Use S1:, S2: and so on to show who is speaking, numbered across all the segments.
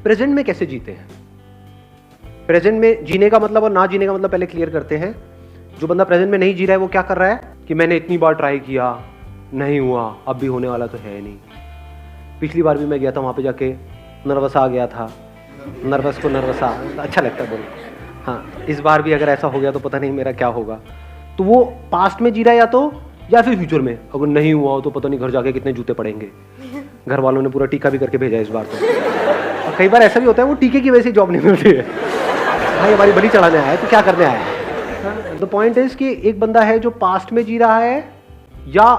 S1: Present में कैसे जीते हैं। प्रेजेंट में जीने का मतलब और ना जीने का मतलब पहले क्लियर करते हैं। जो बंदा प्रेजेंट में नहीं जी रहा है वो क्या कर रहा है कि मैंने इतनी बार ट्राई किया, नहीं हुआ, अब भी होने वाला तो है नहीं। पिछली बार भी मैं गया था, वहाँ पे जाके नर्वस आ गया था, नर्वस को नर्वस आ, अच्छा लगता है बोलो। हाँ, इस बार भी अगर ऐसा हो गया तो पता नहीं मेरा क्या होगा। तो वो पास्ट में जी रहा है या फिर फ्यूचर में। अगर नहीं हुआ हो तो पता नहीं घर जाके कितने जूते पड़ेंगे। घर वालों ने पूरा टीका भी करके भेजा इस बार तो। और कई बार ऐसा भी होता है वो टीके की वजह से जॉब नहीं मिलती है। भाई हमारी बलि चढ़ाने आया है तो क्या करने आया है। द पॉइंट इज कि एक बंदा है जो पास्ट में जी रहा है या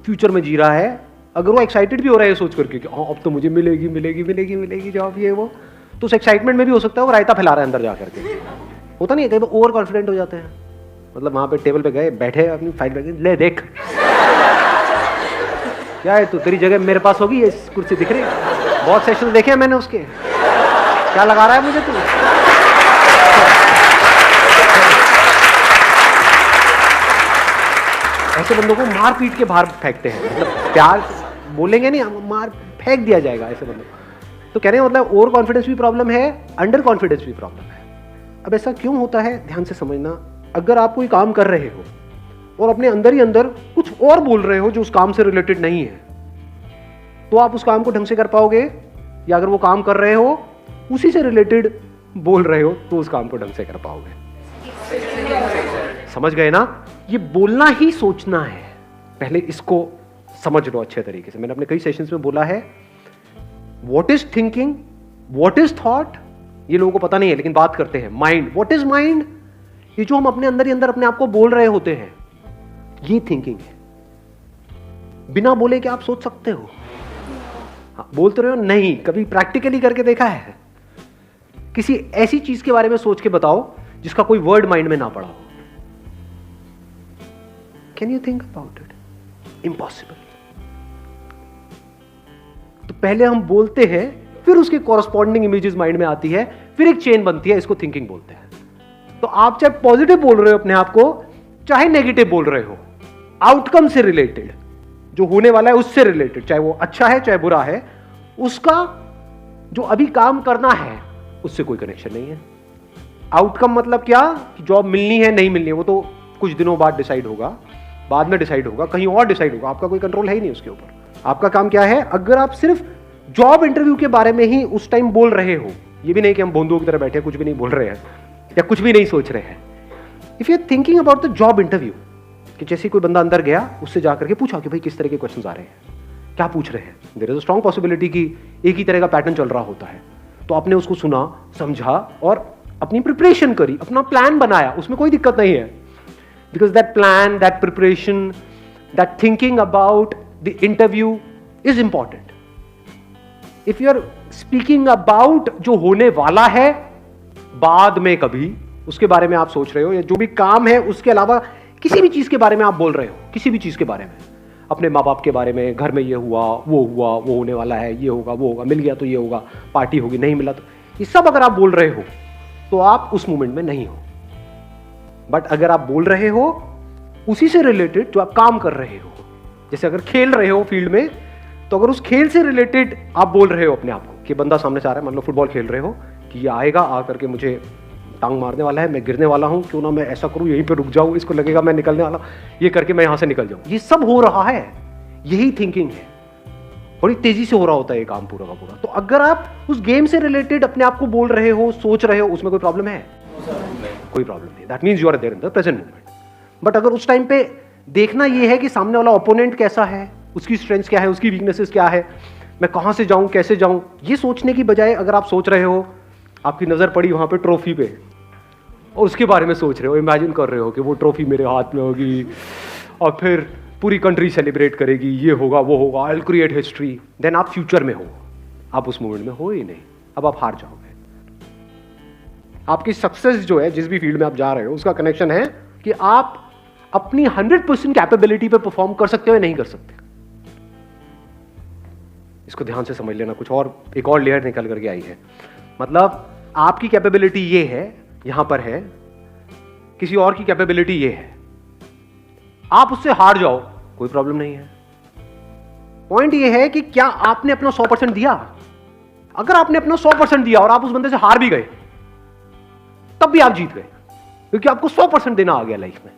S1: फ्यूचर में जी रहा है। अगर वो एक्साइटेड भी हो रहा है सोच करके कि हाँ अब तो मुझे मिलेगी मिलेगी मिलेगी मिलेगी जॉब ये वो, तो उस एक्साइटमेंट में भी हो सकता है वो रायता फैला रहा है अंदर जा करके। होता नहीं है, कई बार ओवर कॉन्फिडेंट हो जाते हैं। मतलब वहाँ पे टेबल पे गए, बैठे अपनी फाइल बैठ ले देख क्या है, तू तेरी जगह मेरे पास होगी, ये कुर्सी दिख रही है, बहुत सेशन देखे हैं मैंने उसके, क्या लगा रहा है मुझे तू। ऐसे बंदों को मार पीट के बाहर फेंकते हैं। मतलब प्यार बोलेंगे नहीं, मार फेंक दिया जाएगा ऐसे बंदों। तो कहने का मतलब ओवर कॉन्फिडेंस भी प्रॉब्लम है, अंडर कॉन्फिडेंस भी प्रॉब्लम है। अब ऐसा क्यों होता है, ध्यान से समझना। अगर आप कोई काम कर रहे हो और अपने अंदर ही अंदर कुछ और बोल रहे हो जो उस काम से रिलेटेड नहीं है, तो आप उस काम को ढंग से कर पाओगे। या अगर वो काम कर रहे हो उसी से रिलेटेड बोल रहे हो तो उस काम को ढंग से कर पाओगे। समझ गए ना। ये बोलना ही सोचना है, पहले इसको समझ लो अच्छे तरीके से। मैंने अपने कई सेशंस में बोला है, what is thinking, what is thought, ये लोगों को पता नहीं है लेकिन बात करते हैं। माइंड, व्हाट इज माइंड, ये जो हम अपने अंदर ही अंदर अपने आप को बोल रहे होते हैं, ये थिंकिंग है। बिना बोले क्या आप सोच सकते हो? हाँ, बोलते रहे हो नहीं, कभी प्रैक्टिकली करके देखा है? किसी ऐसी चीज के बारे में सोच के बताओ जिसका कोई वर्ड माइंड में ना पड़ा हो। Can you think about it? Impossible. तो पहले हम बोलते हैं, फिर उसके कॉरस्पॉन्डिंग इमेजेस माइंड में आती है, फिर एक चेन बनती है, इसको थिंकिंग बोलते हैं। तो आप चाहे पॉजिटिव बोल रहे हो अपने आप को, चाहे नेगेटिव बोल रहे हो, आउटकम से रिलेटेड, जो होने वाला है उससे रिलेटेड, चाहे वो अच्छा है चाहे बुरा है, उसका जो अभी काम करना है उससे कोई कनेक्शन नहीं है। आउटकम मतलब क्या कि जॉब मिलनी है नहीं मिलनी है वो तो कुछ दिनों बाद डिसाइड होगा, बाद में डिसाइड होगा, कहीं और डिसाइड होगा, आपका कोई कंट्रोल है ही नहीं उसके ऊपर। आपका काम क्या है, अगर आप सिर्फ जॉब इंटरव्यू के बारे में ही उस टाइम बोल रहे हो, ये भी नहीं कि हम बोंदुओं की तरह बैठे कुछ भी नहीं बोल रहे हैं या कुछ भी नहीं सोच रहे हैं। If you are thinking about the job interview, कि जैसे कोई बंदा अंदर गया, उससे जाकर के पूछा कि भाई किस तरह के क्वेश्चंस आ रहे हैं, क्या पूछ रहे हैं। There is a strong possibility कि एक ही तरह का पैटर्न चल रहा होता है। तो आपने उसको सुना, समझा और अपनी प्रिपरेशन करी, अपना प्लान बनाया, उसमें कोई दिक्कत नहीं है। Because that plan, that preparation, that thinking about the interview is important. If you are speaking about जो होने वाला है बाद में कभी, उसके बारे में आप सोच रहे हो, या जो भी काम है उसके अलावा किसी भी चीज के बारे में आप बोल रहे हो, किसी भी चीज के बारे में, अपने माँ बाप के बारे में, घर में ये हुआ, वो होने वाला है, ये होगा, वो होगा, मिल गया तो ये होगा, पार्टी होगी, नहीं मिला तो, ये सब अगर आप बोल रहे हो तो आप उस मोमेंट में नहीं हो। बट अगर आप बोल रहे हो उसी से रिलेटेड जो आप काम कर रहे हो, जैसे अगर खेल रहे हो फील्ड में, तो अगर उस खेल से रिलेटेड आप बोल रहे हो अपने आप को कि बंदा सामने से आ रहा है, मान लो फुटबॉल खेल रहे हो कि ये आएगा, आ करके मुझे टांग मारने वाला है, मैं गिरने वाला हूं, क्यों ना मैं ऐसा करूं, यहीं पे रुक जाऊं, इसको लगेगा मैं निकलने वाला, ये करके मैं यहां से निकल जाऊं। ये सब हो रहा है, यही थिंकिंग है। बड़ी तेजी से हो रहा होता है ये काम पूरा का पूरा। तो अगर आप उस गेम से रिलेटेड अपने आप को बोल रहे हो, सोच रहे हो, उसमें कोई प्रॉब्लम है? कोई प्रॉब्लम नहीं। That means you are there in the present moment. But अगर उस टाइम पे देखना ये है कि सामने वाला ओपोनेंट कैसा है, उसकी स्ट्रेंथ्स क्या है, उसकी वीकनेसेस क्या है, मैं कहां से जाऊं, कैसे जाऊं, ये सोचने की बजाय अगर आप सोच रहे हो, आपकी नजर पड़ी वहां पे ट्रॉफी पे और उसके बारे में सोच रहे हो, इमेजिन कर रहे हो कि वो ट्रॉफी मेरे हाथ में होगी और फिर पूरी कंट्री सेलिब्रेट करेगी, ये होगा, वो होगा, I will create history, then आप फ्यूचर में हो, आप उस मोमेंट में हो ही नहीं। अब आप हार जाओगे। आपकी सक्सेस जो है, जिस भी फील्ड में आप जा रहे हो, उसका कनेक्शन है कि आप अपनी 100% कैपेबिलिटी पे परफॉर्म कर सकते हो या नहीं कर सकते। इसको ध्यान से समझ लेना। कुछ और, एक और लेयर निकल करके आई है। मतलब आपकी कैपेबिलिटी ये है, यहां पर है, किसी और की कैपेबिलिटी ये है, आप उससे हार जाओ, कोई प्रॉब्लम नहीं है। पॉइंट ये है कि क्या आपने अपना 100% दिया? अगर आपने अपना 100% दिया और आप उस बंदे से हार भी गए, तब भी आप जीत गए, क्योंकि आपको 100% देना आ गया लाइफ में।